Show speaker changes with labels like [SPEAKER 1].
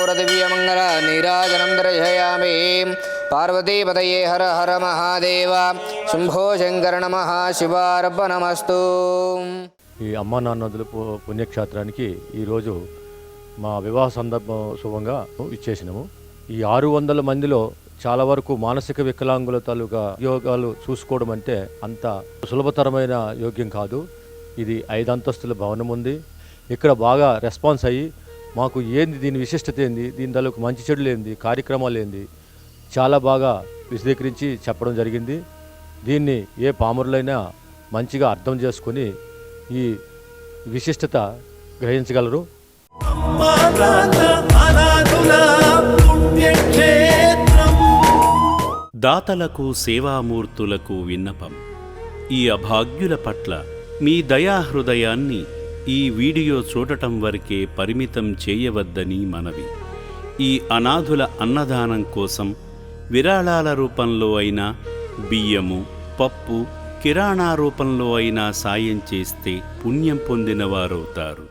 [SPEAKER 1] कर्पूरदिव्यमङ्गल नीराजनं दर्शयामि। पार्वतीपतये हर हर महादेव शंभो शंकर नमः शिवार्पणमस्तु।
[SPEAKER 2] ఈ అమ్మా నాన్నదుల పుణ్యక్షేత్రానికి ఈరోజు మా వివాహ సందర్భం శుభంగా ఇచ్చేసినాము. ఈ 600 మందిలో చాలా వరకు మానసిక వికలాంగుల తాలూకా యోగాలు చూసుకోవడం అంటే అంత సులభతరమైన యోగ్యం కాదు. ఇది 5 అంతస్తుల భవనం ఉంది. ఇక్కడ బాగా రెస్పాన్స్ అయ్యి మాకు ఏంది దీని విశిష్టత ఏంది, దీని తాలూకు మంచి చెడులు ఏంది, కార్యక్రమాలు ఏంది చాలా బాగా విశదీకరించి చెప్పడం జరిగింది. దీన్ని ఏ పామరులైనా మంచిగా అర్థం చేసుకొని ఈ విశిష్టత గ్రహించగలరు.
[SPEAKER 3] దాతలకు సేవామూర్తులకు విన్నపం. ఈ అభాగ్యుల పట్ల మీ దయాహృదయాన్ని ఈ వీడియో చూడటం వరకే పరిమితం చేయవద్దని మనవి. ఈ అనాథుల అన్నదానం కోసం విరాళాల రూపంలో అయినా, బియ్యము, పప్పు, కిరాణా రూపంలో అయినా సాయం చేస్తే పుణ్యం పొందినవారవుతారు.